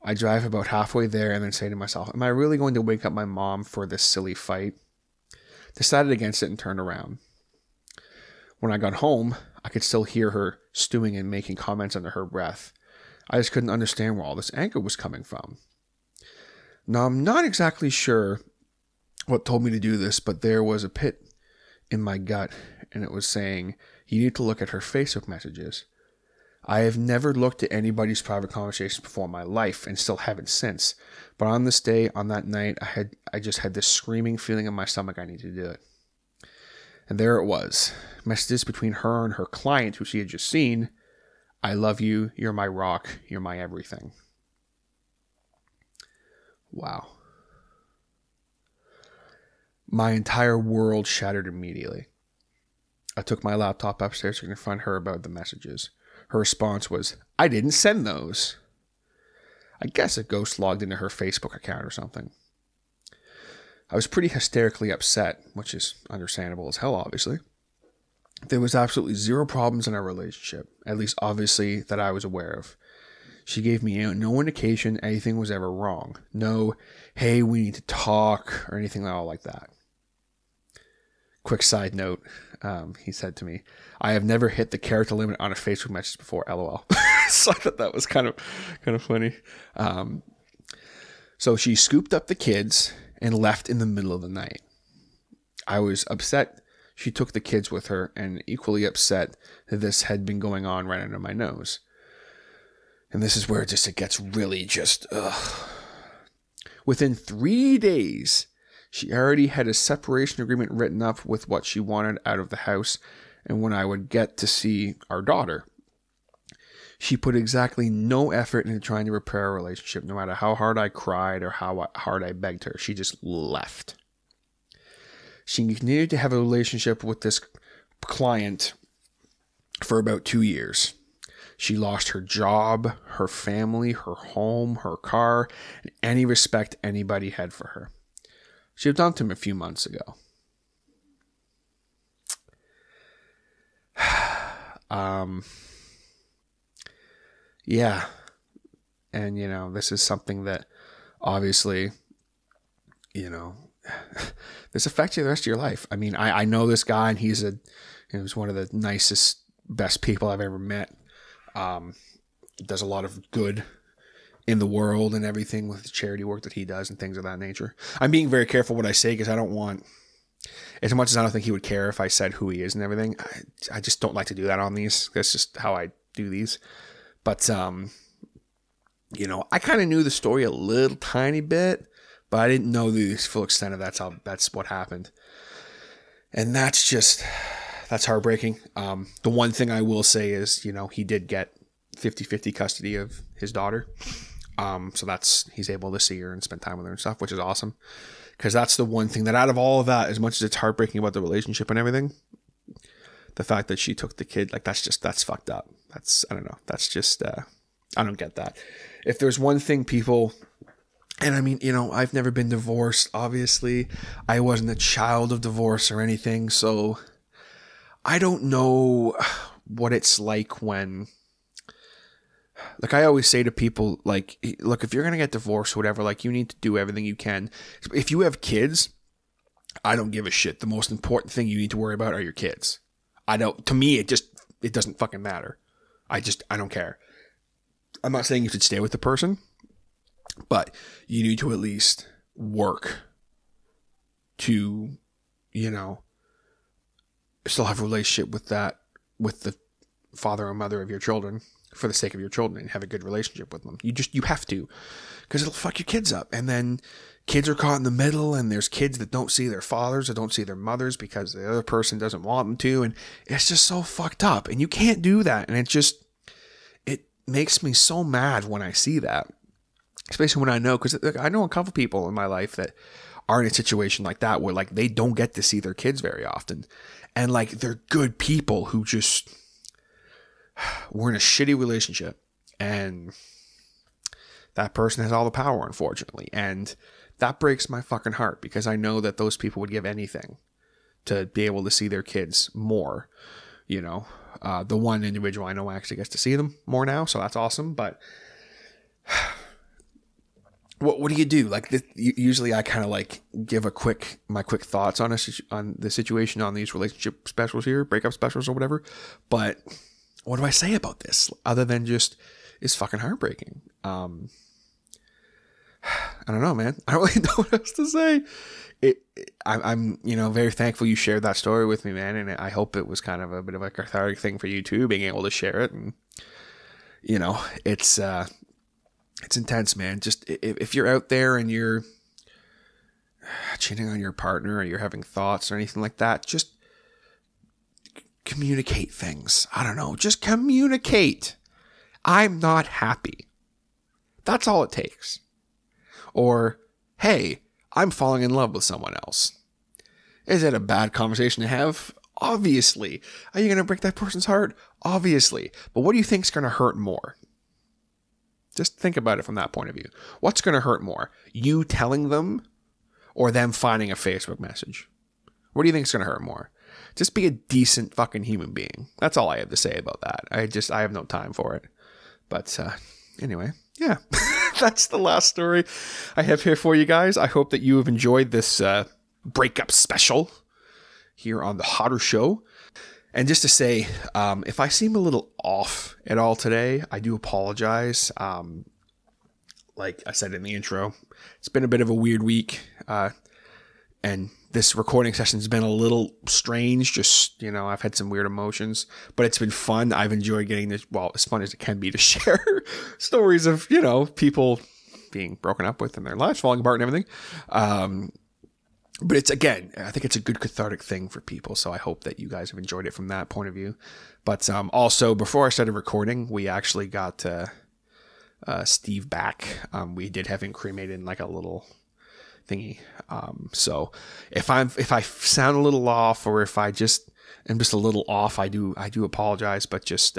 I drive about halfway there and then say to myself, am I really going to wake up my mom for this silly fight? Decided against it and turned around. When I got home, I could still hear her stewing and making comments under her breath. I just couldn't understand where all this anger was coming from. Now, I'm not exactly sure what told me to do this, but there was a pit in my gut, and it was saying, you need to look at her Facebook messages. I have never looked at anybody's private conversations before in my life, and still haven't since. But on this day, on that night, I just had this screaming feeling in my stomach I need to do it. And there it was. Messages between her and her client, who she had just seen. I love you. You're my rock. You're my everything. Wow. My entire world shattered immediately. I took my laptop upstairs to confront her about the messages. Her response was, I didn't send those. I guess a ghost logged into her Facebook account or something. I was pretty hysterically upset, which is understandable as hell, obviously. There was absolutely zero problems in our relationship, at least obviously that I was aware of. She gave me no indication anything was ever wrong. No, hey, we need to talk or anything at all like that. Quick side note, he said to me, I have never hit the character limit on a Facebook message before, LOL. So I thought that was kind of funny. So she scooped up the kids and left in the middle of the night. I was upset she took the kids with her, and equally upset that this had been going on right under my nose. And this is where it gets really just, ugh. Within 3 days, she already had a separation agreement written up with what she wanted out of the house and when I would get to see our daughter. She put exactly no effort into trying to repair our relationship, no matter how hard I cried or how hard I begged her. She just left. She continued to have a relationship with this client for about 2 years. She lost her job, her family, her home, her car, and any respect anybody had for her. She had dumped him a few months ago. Yeah. And, this is something that obviously, this affects you the rest of your life. I mean, I know this guy, and he's one of the nicest, best people I've ever met. Does a lot of good in the world and everything with the charity work that he does and things of that nature. I'm being very careful what I say because I don't want as much as I don't think he would care if I said who he is and everything, I just don't like to do that on these. That's just how I do these. But, you know, I kind of knew the story a little tiny bit, but I didn't know the full extent of that's what happened. And that's heartbreaking. The one thing I will say is, you know, he did get 50-50 custody of his daughter. So he's able to see her and spend time with her and stuff, which is awesome. Because that's the one thing that out of all of that, as much as it's heartbreaking about the relationship and everything, the fact that she took the kid, like, that's fucked up. I don't know. That's just, I don't get that. If there's one thing people, and I mean, you know, I've never been divorced, obviously. I wasn't a child of divorce or anything. So I don't know what it's like when, like I always say to people, like, look, if you're going to get divorced or whatever, like, you need to do everything you can. If you have kids, I don't give a shit. The most important thing you need to worry about are your kids. To me, it doesn't fucking matter. I don't care. I'm not saying you should stay with the person, but you need to at least work to, you know, still have a relationship with the father or mother of your children for the sake of your children and have a good relationship with them. You have to, because it'll fuck your kids up. And then kids are caught in the middle, and there's kids that don't see their fathers or don't see their mothers because the other person doesn't want them to. And it's just so fucked up, and you can't do that. And it makes me so mad when I see that, especially when I know, because I know a couple people in my life that are in a situation like that where, like, they don't get to see their kids very often. And, like, they're good people who just were in a shitty relationship, and that person has all the power, unfortunately. And that breaks my fucking heart, because I know that those people would give anything to be able to see their kids more. You know, the one individual I know actually gets to see them more now, so that's awesome. But what do you do? Like, usually I kind of like give my quick thoughts on the situation on these relationship specials here, breakup specials or whatever. But what do I say about this other than just it's fucking heartbreaking? I don't know, man. I don't really know what else to say. I'm you know, very thankful you shared that story with me, man, and I hope it was kind of a bit of a cathartic thing for you too, being able to share it. And you know, it's intense, man. Just if you're out there and you're cheating on your partner, or you're having thoughts or anything like that, just communicate things. I don't know. Just communicate. I'm not happy. That's all it takes. Or, hey, I'm falling in love with someone else. Is it a bad conversation to have? Obviously. Are you going to break that person's heart? Obviously. But what do you think is going to hurt more? Just think about it from that point of view. What's going to hurt more? You telling them, or them finding a Facebook message? What do you think is going to hurt more? Just be a decent fucking human being. That's all I have to say about that. I have no time for it. But anyway, yeah. That's the last story I have here for you guys. I hope that you have enjoyed this breakup special here on the Hotter Show. And just to say, if I seem a little off at all today, I do apologize. Like I said in the intro, it's been a bit of a weird week. And this recording session's been a little strange. Just, you know, I've had some weird emotions, but it's been fun. I've enjoyed getting this, well, as fun as it can be, to share stories of, you know, people being broken up with and their lives falling apart and everything. But it's, again, I think it's a good cathartic thing for people. So I hope that you guys have enjoyed it from that point of view. But also, before I started recording, we actually got Steve back. We did have him cremated in like a little thingy. So if I sound a little off, or if I just am just a little off, I do apologize. But just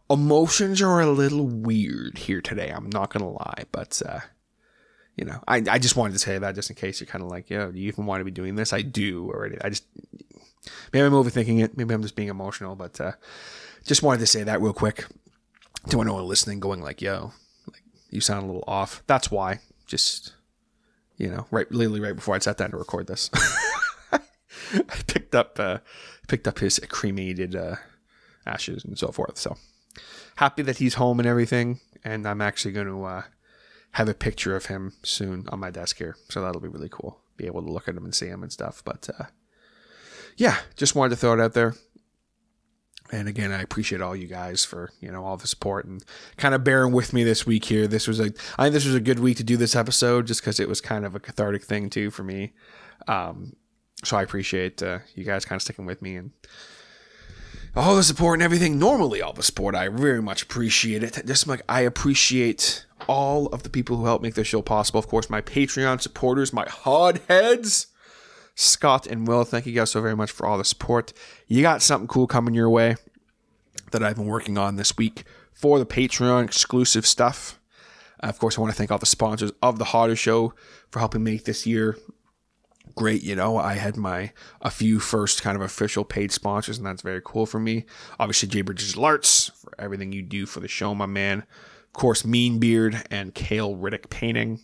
emotions are a little weird here today. I'm not gonna lie, but you know, I just wanted to say that just in case you're kind of like, yo, do you even want to be doing this? I do already. Maybe I'm overthinking it. Maybe I'm just being emotional, but just wanted to say that real quick to anyone listening, going like, yo, like, you sound a little off. That's why. Just, you know, literally right before I sat down to record this, I picked up his cremated ashes and so forth. So happy that he's home and everything, and I'm actually going to have a picture of him soon on my desk here, so that'll be really cool. be able to look at them and see them and stuff. But yeah, just wanted to throw it out there. And again, I appreciate all you guys for, all the support and kind of bearing with me this week here. I think this was a good week to do this episode just because it was kind of a cathartic thing too for me. So I appreciate you guys kind of sticking with me and all the support and everything. Normally all the support, I very much appreciate it. Just like I appreciate all of the people who help make this show possible. Of course, my Patreon supporters, my hardheads, Scott and Will, thank you guys so very much for all the support. You got something cool coming your way that I've been working on this week for the Patreon exclusive stuff. Of course, I want to thank all the sponsors of the Harder Show for helping make this year great. I had a few first kind of official paid sponsors, and that's very cool for me. Obviously, Jay Bridges Larts for everything you do for the show, my man. Of course, Mean Beard and Kale Riddick Painting.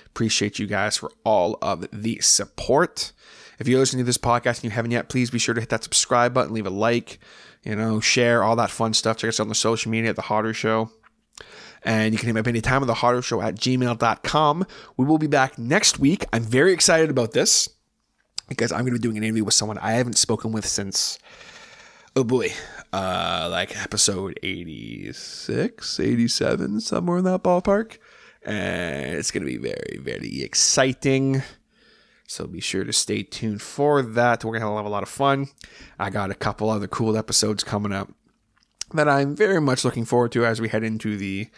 Appreciate you guys for all of the support. If you're listening to this podcast and you haven't yet, please be sure to hit that subscribe button, leave a like, share, all that fun stuff. Check us out on the social media at The Harder Show. And you can hit me up anytime at thehardershow@gmail.com. We will be back next week. I'm very excited about this because I'm going to be doing an interview with someone I haven't spoken with since, episode 86, 87, somewhere in that ballpark. And it's going to be very, very exciting. So be sure to stay tuned for that. We're going to have a lot of fun. I got a couple other cool episodes coming up that I'm very much looking forward to as we head into the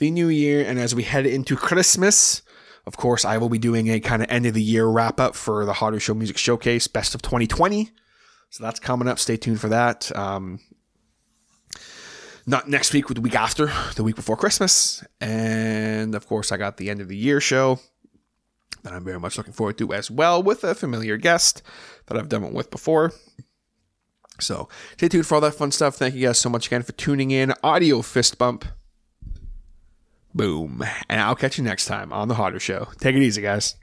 new year and as we head into Christmas. Of course, I will be doing a kind of end of the year wrap up for the Harder Show Music Showcase Best of 2020. So that's coming up. Stay tuned for that. Not next week, but the week after, the week before Christmas. And of course, I got the end of the year show that I'm very much looking forward to as well with a familiar guest that I've done it with before. So stay tuned for all that fun stuff. Thank you guys so much again for tuning in. Audio fist bump. Boom. And I'll catch you next time on The Harder Show. Take it easy, guys.